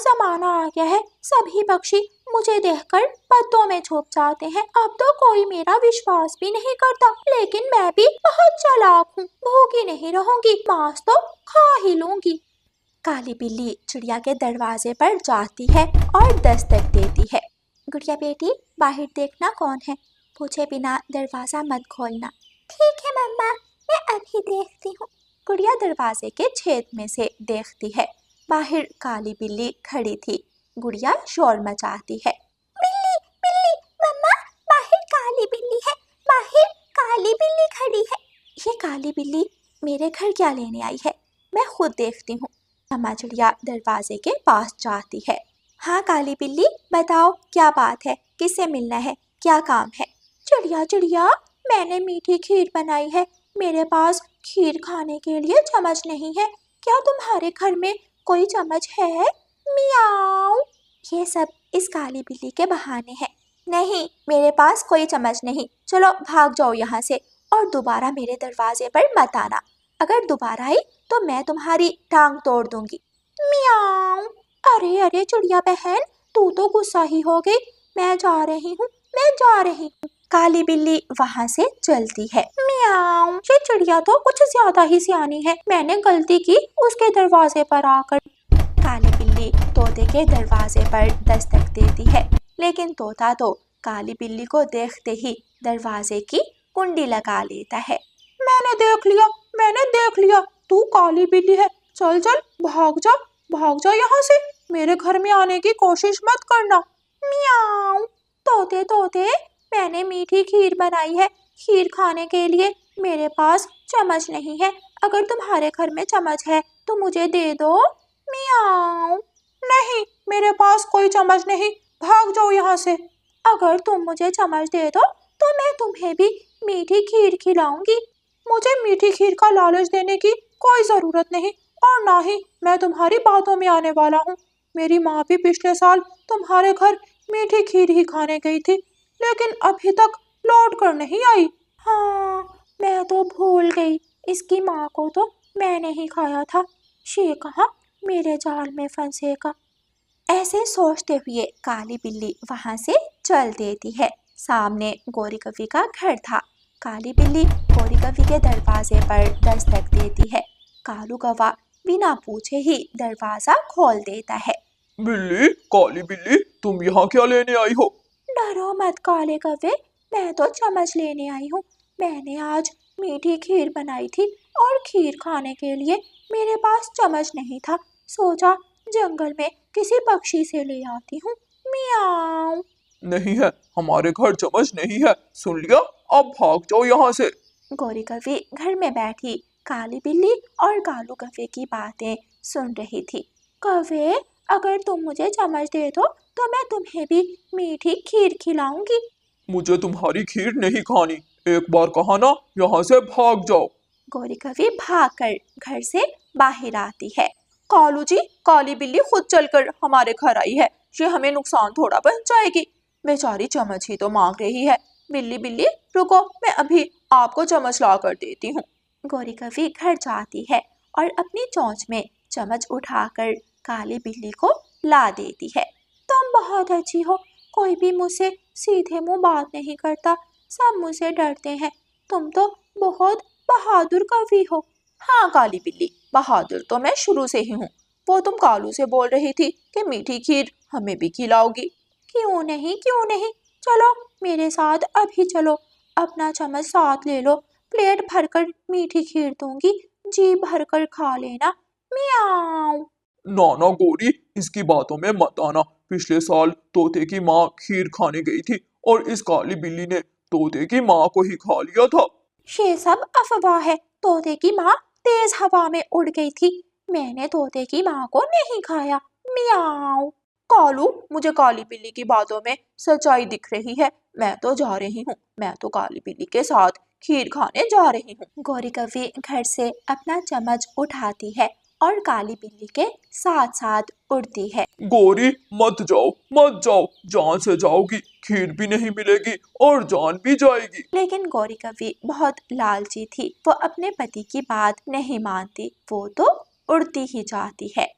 जमाना आ गया है, सभी पक्षी मुझे देखकर पत्तों में छुप जाते हैं। अब तो कोई मेरा विश्वास भी नहीं करता, लेकिन मैं भी बहुत चालाक हूँ, भूखी नहीं रहूंगी, मांस तो खा ही लूंगी। काली बिल्ली चिड़िया के दरवाजे पर जाती है और दस्तक देती है। गुड़िया बेटी, बाहर देखना कौन है, पूछे बिना दरवाजा मत खोलना। ठीक है मम्मा, मैं अभी देखती हूँ। गुड़िया दरवाजे के छेद में से देखती है। बाहर काली बिल्ली खड़ी थी। गुड़िया शोर मचाती है, बिल्ली बिल्ली, मम्मा बाहर काली बिल्ली है, बाहर काली बिल्ली खड़ी है। ये काली बिल्ली मेरे घर क्या लेने आई है, मैं खुद देखती हूँ। मम्मा चिड़िया दरवाजे के पास जाती है। हाँ काली बिल्ली, बताओ क्या बात है, किससे मिलना है, क्या काम है। चिड़िया चिड़िया, मैंने मीठी खीर बनाई है, मेरे पास खीर खाने के लिए चम्मच नहीं है, क्या तुम्हारे घर में कोई चम्मच है? मियाऊ। ये सब इस काली बिल्ली के बहाने हैं। नहीं, मेरे पास कोई चम्मच नहीं, चलो भाग जाओ यहाँ से और दोबारा मेरे दरवाजे पर मत आना। अगर दोबारा आई तो मैं तुम्हारी टांग तोड़ दूंगी। मियाऊ। अरे अरे चिड़िया बहन, तू तो गुस्सा ही हो गई। मैं जा रही हूँ, मैं जा रही हूँ। काली बिल्ली वहाँ से चलती है। मियाऊ। ये चिड़िया तो कुछ ज्यादा ही सियानी है, मैंने गलती की उसके दरवाजे पर आकर। काली बिल्ली तोते के दरवाजे पर दस्तक देती है, लेकिन तोता तो काली बिल्ली को देखते ही दरवाजे की कुंडी लगा लेता है। मैंने देख लिया, तू काली बिल्ली है, चल चल भाग जा यहाँ से, मेरे घर में आने की कोशिश मत करना। मियाऊ। तोते तोते, मैंने मीठी खीर बनाई है, खीर खाने के लिए मेरे पास चम्मच नहीं है, अगर तुम्हारे घर में चम्मच है तो मुझे दे दो। मियाऊ। नहीं, मेरे पास कोई चम्मच नहीं, भाग जाओ यहाँ से। अगर तुम मुझे चम्मच दे दो तो मैं तुम्हें भी मीठी खीर खिलाऊंगी। मुझे मीठी खीर का लालच देने की कोई जरूरत नहीं, और ना ही मैं तुम्हारी बातों में आने वाला हूँ। मेरी माँ भी पिछले साल तुम्हारे घर मीठी खीर ही खाने गई थी, लेकिन अभी तक लौट कर नहीं आई। हाँ, मैं तो भूल गई, इसकी माँ को तो मैंने ही खाया था, ये कहाँ मेरे जाल में फंसेगा। ऐसे सोचते हुए काली बिल्ली वहां से चल देती है। सामने गोरी कवि का घर था। काली बिल्ली गोरी कवि के दरवाजे पर दस्तक देती है। कालू कौवा बिना पूछे ही दरवाजा खोल देता है। बिल्ली, काली बिल्ली, तुम यहाँ क्या लेने आई हो? डरो मत काले कौवे, मैं तो चम्मच लेने आई हूँ। मैंने आज मीठी खीर बनाई थी और खीर खाने के लिए मेरे पास चम्मच नहीं था, सोचा जंगल में किसी पक्षी से ले आती हूँ। मियाऊ। नहीं है, हमारे घर चम्मच नहीं है, सुन लिया, अब भाग जाओ यहाँ से। गोरी कौवे घर में बैठी काली बिल्ली और कालू कौवे की बातें सुन रही थी। कौवे, अगर तुम मुझे चम्मच दे दो तो मैं तुम्हें भी मीठी खीर खिलाऊंगी। मुझे तुम्हारी खीर नहीं खानी, एक बार कहा ना, यहाँ से भाग जाओ। गोरी कौवे भागकर घर से बाहर आती है। कालू जी, काली बिल्ली खुद चलकर हमारे घर आई है, ये हमें नुकसान थोड़ा पहुंचाएगी, बेचारी चम्मच ही तो मांग रही है। बिल्ली बिल्ली रुको, मैं अभी आपको चम्मच ला कर देती हूँ। गोरी कौवी घर जाती है और अपनी चोंच में चम्मच उठाकर काली बिल्ली को ला देती है। तुम बहुत अच्छी हो, कोई भी मुझसे सीधे मुंह बात नहीं करता, सब मुझसे डरते हैं, तुम तो बहुत बहादुर कवि हो। हाँ काली बिल्ली, बहादुर तो मैं शुरू से ही हूँ। वो तुम कालू से बोल रही थी कि मीठी खीर हमें भी खिलाओगी। क्यों नहीं, क्यों नहीं, चलो मेरे साथ अभी चलो, अपना चम्मच साथ ले लो, प्लेट भरकर मीठी खीर दूंगी, जी भरकर खा लेना। मियाऊ। ना गोरी, इसकी बातों में मत आना, पिछले साल तोते की माँ खीर खाने गई थी और इस काली बिल्ली ने तोते की माँ को ही खा लिया था। ये सब अफवाह है, तोते की माँ तेज हवा में उड़ गई थी, मैंने तोते की माँ को नहीं खाया। मियाऊ। कालू, मुझे काली बिल्ली की बातों में सच्चाई दिख रही है, मैं तो जा रही हूँ, मैं तो काली बिल्ली के साथ खीर खाने जा रही हूँ। गोरी कौवी घर से अपना चम्मच उठाती है और काली बिल्ली के साथ साथ उड़ती है। गोरी, मत जाओ, जान से जाओगी, खीर भी नहीं मिलेगी और जान भी जाएगी। लेकिन गोरी कौवी बहुत लालची थी, वो अपने पति की बात नहीं मानती, वो तो उड़ती ही जाती है।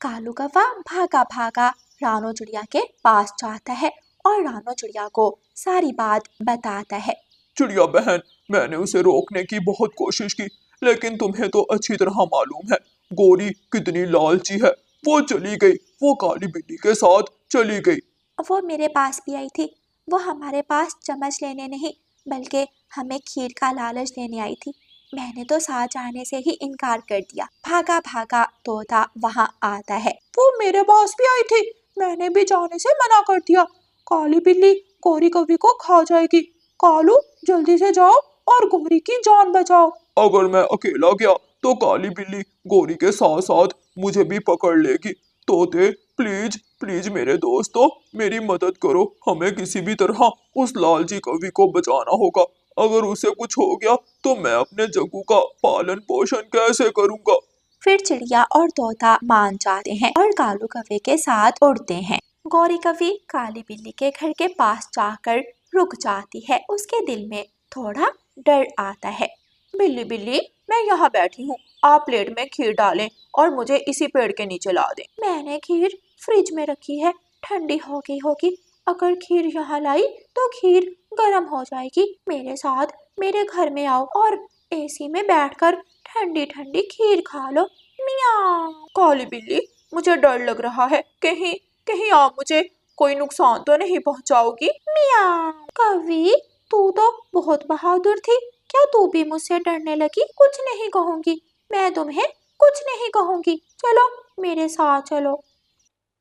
कालू कौवा भागा भागा रानो चिड़िया के पास जाता है और रानो चिड़िया को सारी बात बताता है। चिड़िया बहन, मैंने उसे रोकने की बहुत कोशिश की, लेकिन तुम्हें तो अच्छी तरह मालूम है गोरी कितनी लालची है। वो चली गई, वो काली बिल्ली के साथ चली गई। वो मेरे पास भी आई थी। वो हमारे पास चम्मच लेने नहीं बल्कि हमें खीर का लालच देने आई थी। मैंने तो साथ जाने से ही इनकार कर दिया। भागा भागा तोता वहाँ आता है। वो मेरे पास भी आई थी, मैंने भी जाने से मना कर दिया। काली बिल्ली गोरी कौवी को खा जाएगी। कालू जल्दी से जाओ और गोरी की जान बचाओ। अगर मैं अकेला गया तो काली बिल्ली गोरी के साथ साथ मुझे भी पकड़ लेगी। तोते प्लीज प्लीज मेरे दोस्तों मेरी मदद करो, हमें किसी भी तरह उस लालची कवि को बचाना होगा। अगर उसे कुछ हो गया तो मैं अपने जग्गू का पालन पोषण कैसे करूंगा। फिर चिड़िया और तोता मान जाते हैं और कालू कौवे के साथ उड़ते हैं। गौरी कौवी काली बिल्ली के घर के पास जाकर रुक जाती है। उसके दिल में थोड़ा डर आता है। बिल्ली बिल्ली, मैं यहाँ बैठी हूँ, आप प्लेट में खीर डालें और मुझे इसी पेड़ के नीचे ला दें। मैंने खीर फ्रिज में रखी है, ठंडी हो गई होगी। अगर खीर यहाँ लाई तो खीर गर्म हो जाएगी। मेरे साथ मेरे घर में आओ और एसी में बैठकर ठंडी ठंडी खीर खा लो। मियाँ। काली बिल्ली, मुझे डर लग रहा है, कहीं कहीं आप मुझे कोई नुकसान तो नहीं पहुँचाओगी। मियाँ। कौवी, तू तो बहुत बहादुर थी, क्या तू भी मुझसे डरने लगी? कुछ नहीं कहूँगी, मैं तुम्हें कुछ नहीं कहूँगी, चलो मेरे साथ चलो।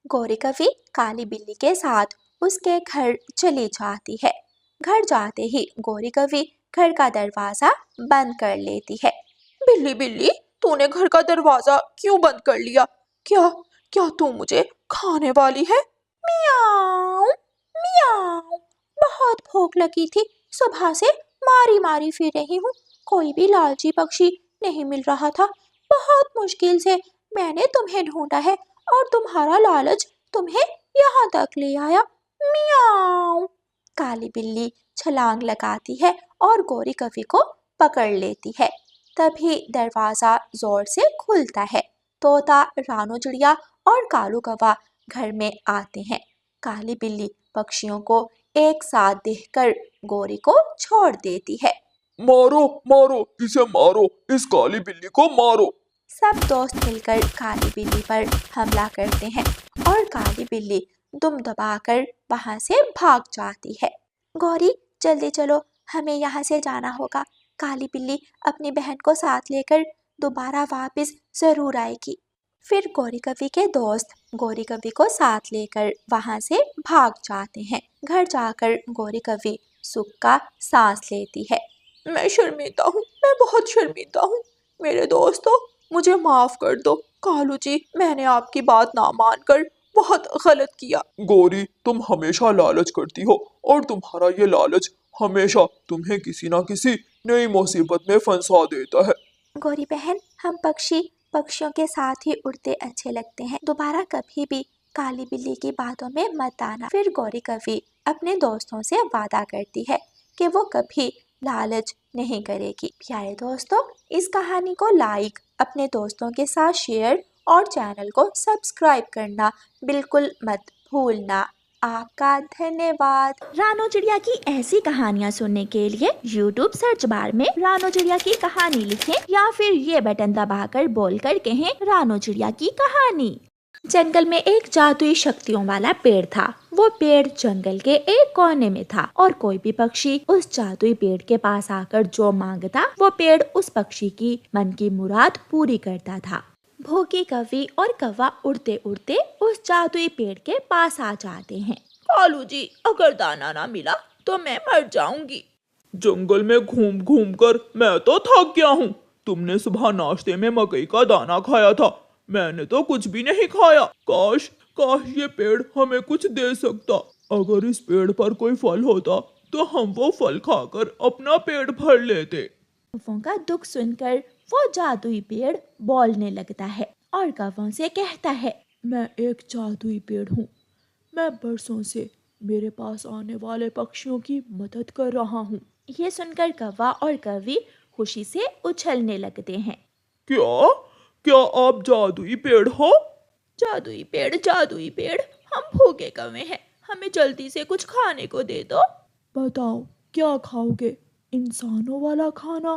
गौरी कौवी काली बिल्ली के साथ उसके घर चली जाती है। घर जाते ही गौरी कौवी घर का दरवाजा बंद कर लेती है। बिल्ली बिल्ली, तूने घर का दरवाजा क्यों बंद कर लिया? क्या क्या तू मुझे खाने वाली है? मियाऊ मियाऊ। बहुत भूख लगी थी, सुबह से मारी मारी फिर रही हूँ, कोई भी लालची पक्षी नहीं मिल रहा था। बहुत मुश्किल से मैंने तुम्हें ढूंढा है और तुम्हारा लालच तुम्हें यहाँ तक ले आया। मियाऊ। काली बिल्ली छलांग लगाती है और गौरी कौवी को पकड़ लेती है। तभी दरवाजा जोर से खुलता है। तोता, रानो चिड़िया और कालू कौवा घर में आते हैं। काली बिल्ली पक्षियों को एक साथ देखकर गौरी को छोड़ देती है। मारो मारो इसे, मारो इस काली बिल्ली को मारो। सब दोस्त मिलकर काली बिल्ली पर हमला करते हैं और काली बिल्ली दुम दबाकर वहां से भाग जाती है। गौरी जल्दी चलो, हमें यहाँ से जाना होगा। काली बिल्ली अपनी बहन को साथ लेकर दोबारा वापस जरूर आएगी। फिर गौरी कौवी के दोस्त गौरी कौवी को साथ लेकर वहां से भाग जाते हैं। घर जाकर गौरी कौवी सुख का सांस लेती है। मैं शर्मिंदा हूँ, मैं बहुत शर्मिंदा हूँ। मेरे दोस्तों मुझे माफ कर दो। कालू जी, मैंने आपकी बात ना मानकर बहुत गलत किया। गौरी, तुम हमेशा लालच करती हो और तुम्हारा ये लालच हमेशा तुम्हें किसी ना किसी नई मुसीबत में फंसा देता है। गौरी बहन, हम पक्षियों के साथ ही उड़ते अच्छे लगते हैं। दोबारा कभी भी काली बिल्ली की बातों में मत आना। फिर गौरी कौवी अपने दोस्तों से वादा करती है कि वो कभी लालच नहीं करेगी। प्यारे दोस्तों, इस कहानी को लाइक, अपने दोस्तों के साथ शेयर और चैनल को सब्सक्राइब करना बिल्कुल मत भूलना। आपका धन्यवाद। रानो चिड़िया की ऐसी कहानियाँ सुनने के लिए YouTube सर्च बार में रानो चिड़िया की कहानी लिखें या फिर ये बटन दबाकर बोलकर कहें रानो चिड़िया की कहानी। जंगल में एक जादुई शक्तियों वाला पेड़ था। वो पेड़ जंगल के एक कोने में था और कोई भी पक्षी उस जादुई पेड़ के पास आकर जो मांगता वो पेड़ उस पक्षी की मन की मुराद पूरी करता था। भोगी कौवी और कौवा उड़ते उड़ते उस जादुई पेड़ के पास आ जाते हैं। कालू जी, अगर दाना ना मिला तो मैं मर जाऊंगी। जंगल में घूम घूम कर मैं तो थक गया हूँ। तुमने सुबह नाश्ते में मकई का दाना खाया था, मैंने तो कुछ भी नहीं खाया। काश काश ये पेड़ हमें कुछ दे सकता। अगर इस पेड़ पर कोई फल होता तो हम वो फल खाकर अपना पेट भर लेते। कौवों का दुख सुनकर वो जादुई पेड़ बोलने लगता है और कौवों से कहता है, मैं एक जादुई पेड़ हूँ। मैं बरसों से मेरे पास आने वाले पक्षियों की मदद कर रहा हूँ। ये सुनकर कौवा और कौवी खुशी से उछलने लगते हैं। क्या क्या आप जादुई पेड़ हो? जादुई पेड़, हम भूखे कवे हैं, हमें जल्दी से कुछ खाने को दे दो। बताओ क्या खाओगे, इंसानों वाला खाना,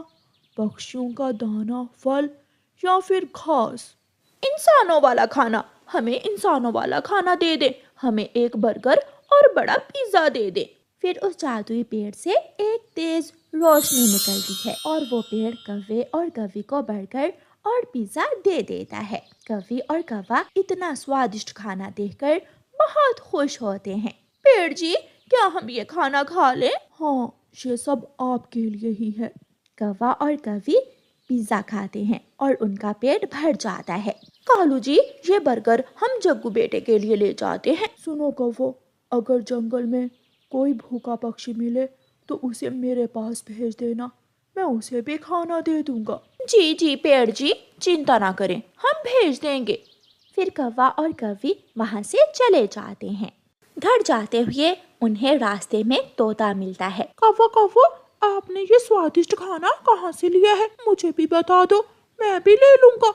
पक्षियों का दाना, फल या फिर घास? इंसानों वाला खाना, हमें इंसानों वाला खाना दे दे, हमें एक बर्गर और बड़ा पिज्जा दे दे। फिर उस जादुई पेड़ से एक तेज रोशनी निकलती है और वो पेड़ कव्वे और कव्वी को बर्गर और पिज्जा दे देता है। कव्वी और कव्वा इतना स्वादिष्ट खाना देखकर बहुत खुश होते हैं। पेड़ जी, क्या हम ये खाना खा लें? हाँ, ये सब आपके लिए ही है। कव्वा और कव्वी पिज्जा खाते हैं और उनका पेट भर जाता है। कालू जी, ये बर्गर हम जग्गू बेटे के लिए ले जाते हैं। सुनो कव्वो, अगर जंगल में कोई भूखा पक्षी मिले तो उसे मेरे पास भेज देना, मैं उसे भी खाना दे दूंगा। जी जी पेड़ जी, चिंता ना करें, हम भेज देंगे। फिर कव्वा और कव्वी वहाँ से चले जाते हैं। घर जाते हुए उन्हें रास्ते में तोता मिलता है। कव्वा कव्वो, आपने ये स्वादिष्ट खाना कहाँ से लिया है, मुझे भी बता दो, मैं भी ले लूंगा।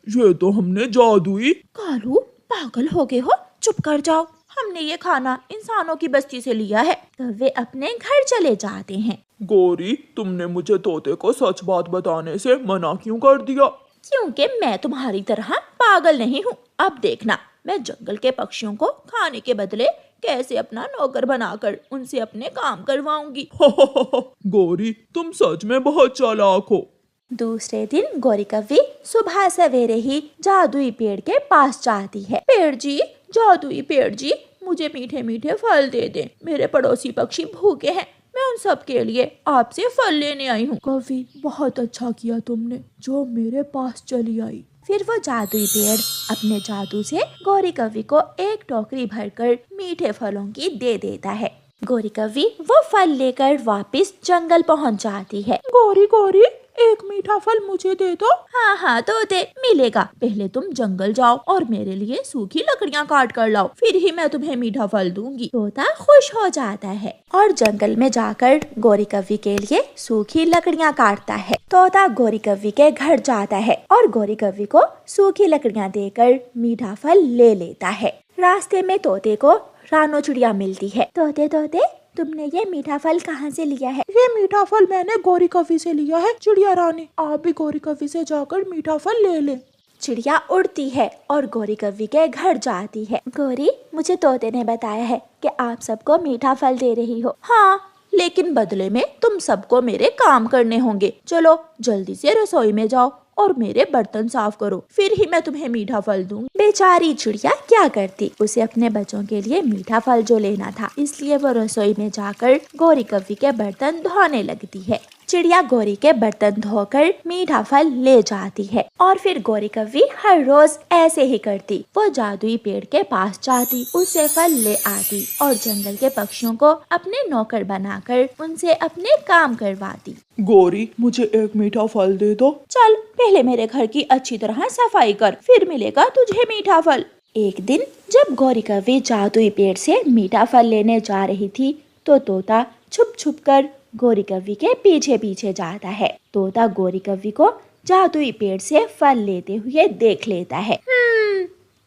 ये तो हमने जादुई। कालू, पागल हो गए हो, चुप कर जाओ, हमने ये खाना इंसानों की बस्ती से लिया है। कव्वे अपने घर चले जाते हैं। गौरी, तुमने मुझे तोते को सच बात बताने से मना क्यों कर दिया? क्योंकि मैं तुम्हारी तरह पागल नहीं हूँ। अब देखना, मैं जंगल के पक्षियों को खाने के बदले कैसे अपना नौकर बनाकर उनसे अपने काम करवाऊंगी। गौरी, तुम सच में बहुत चालाक हो। दूसरे दिन गौरी कव्वी सुबह सवेरे ही जादुई पेड़ के पास जाती है। पेड़ जी, जादुई पेड़ जी, मुझे मीठे मीठे फल दे दें, मेरे पड़ोसी पक्षी भूखे हैं, मैं उन सब के लिए आपसे फल लेने आई हूँ। कव्वी, बहुत अच्छा किया तुमने जो मेरे पास चली आई। फिर वो जादुई पेड़ अपने जादू से गौरी कव्वी को एक टोकरी भरकर मीठे फलों की दे देता है। गौरी कव्वी वो फल लेकर वापस जंगल पहुंच जाती है। गौरी गौरी, एक मीठा फल मुझे दे दो। हाँ हाँ तोते, मिलेगा, पहले तुम जंगल जाओ और मेरे लिए सूखी लकड़ियाँ काट कर लाओ, फिर ही मैं तुम्हें मीठा फल दूंगी। तोता खुश हो जाता है और जंगल में जाकर गौरी कव्वी के लिए सूखी लकड़ियाँ काटता है। तोता गौरी कव्वी के घर जाता है और गौरी कव्वी को सूखी लकड़ियाँ देकर मीठा फल ले लेता है। रास्ते में तोते को रानो चिड़िया मिलती है। तोते तोते, तुमने ये मीठा फल कहाँ से लिया है? ये मीठा फल मैंने गौरी कव्वी से लिया है। चिड़िया रानी, आप भी गौरी कव्वी से जाकर मीठा फल ले लें। चिड़िया उड़ती है और गौरी कव्वी के घर जाती है। गौरी, मुझे तोते ने बताया है कि आप सबको मीठा फल दे रही हो। हाँ, लेकिन बदले में तुम सबको मेरे काम करने होंगे। चलो जल्दी से रसोई में जाओ और मेरे बर्तन साफ करो, फिर ही मैं तुम्हें मीठा फल दूंगी। बेचारी चिड़िया क्या करती, उसे अपने बच्चों के लिए मीठा फल जो लेना था, इसलिए वो रसोई में जाकर गौरी कव्वी के बर्तन धोने लगती है। चिड़िया गौरी के बर्तन धोकर मीठा फल ले जाती है और फिर गौरी कव्वी हर रोज ऐसे ही करती। वो जादुई पेड़ के पास जाती, उससे फल ले आती और जंगल के पक्षियों को अपने नौकर बनाकर उनसे अपने काम करवाती। गौरी, मुझे एक मीठा फल दे दो। चल, पहले मेरे घर की अच्छी तरह सफाई कर, फिर मिलेगा तुझे मीठा फल। एक दिन जब गौरी कव्वी जादुई पेड़ से मीठा फल लेने जा रही थी तो तोता छुप छुप कर गौरी कव्वी के पीछे पीछे जाता है। तोता गौरी कव्वी को जादुई पेड़ से फल लेते हुए देख लेता है।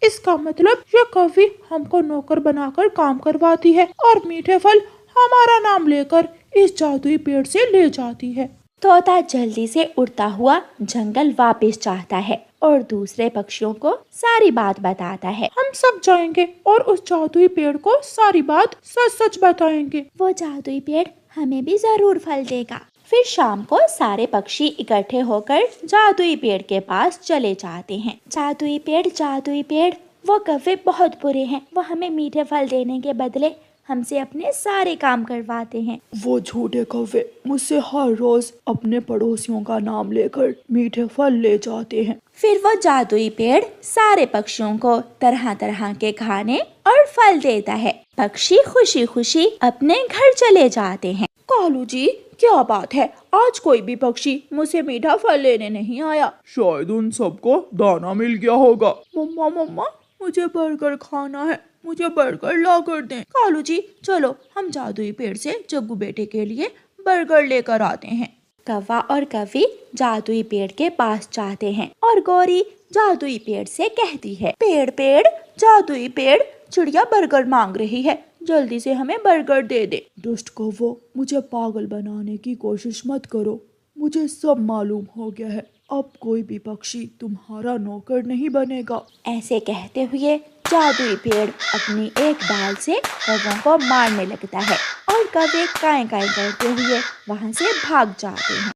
इसका मतलब ये कव्वी हमको नौकर बनाकर काम करवाती है और मीठे फल हमारा नाम लेकर इस जादुई पेड़ से ले जाती है। तोता जल्दी से उड़ता हुआ जंगल वापस जाता है और दूसरे पक्षियों को सारी बात बताता है। हम सब जाएंगे और उस जादुई पेड़ को सारी बात सच सच बताएंगे। वो जादुई पेड़ हमें भी जरूर फल देगा। फिर शाम को सारे पक्षी इकट्ठे होकर जादुई पेड़ के पास चले जाते हैं। जादुई पेड़, वो कव्वे बहुत बुरे हैं, वो हमें मीठे फल देने के बदले हमसे अपने सारे काम करवाते हैं। वो झूठे कव्वे मुझसे हर रोज अपने पड़ोसियों का नाम लेकर मीठे फल ले जाते हैं। फिर वो जादुई पेड़ सारे पक्षियों को तरह तरह के खाने और फल देता है। पक्षी खुशी खुशी अपने घर चले जाते हैं। कालू जी, क्या बात है, आज कोई भी पक्षी मुझसे मीठा फल लेने नहीं आया। शायद उन सबको दाना मिल गया होगा। मम्मा, मुझे बर्गर खाना है, मुझे बर्गर ला कर दें। कालू जी, चलो हम जादुई पेड़ से जग्गू बेटे के लिए बर्गर लेकर आते हैं। कौवा और कौवी जादुई पेड़ के पास जाते हैं और गौरी जादुई पेड़ से कहती है, पेड़ पेड़ जादुई पेड़, चिड़िया बर्गर मांग रही है, जल्दी से हमें बर्गर दे दे। दुष्ट कौवो, मुझे पागल बनाने की कोशिश मत करो, मुझे सब मालूम हो गया है। अब कोई भी पक्षी तुम्हारा नौकर नहीं बनेगा। ऐसे कहते हुए जादुई पेड़ अपनी एक डाल से कौवों को मारने लगता है और कौवे काएं काएं करते हुए वहां से भाग जाते हैं।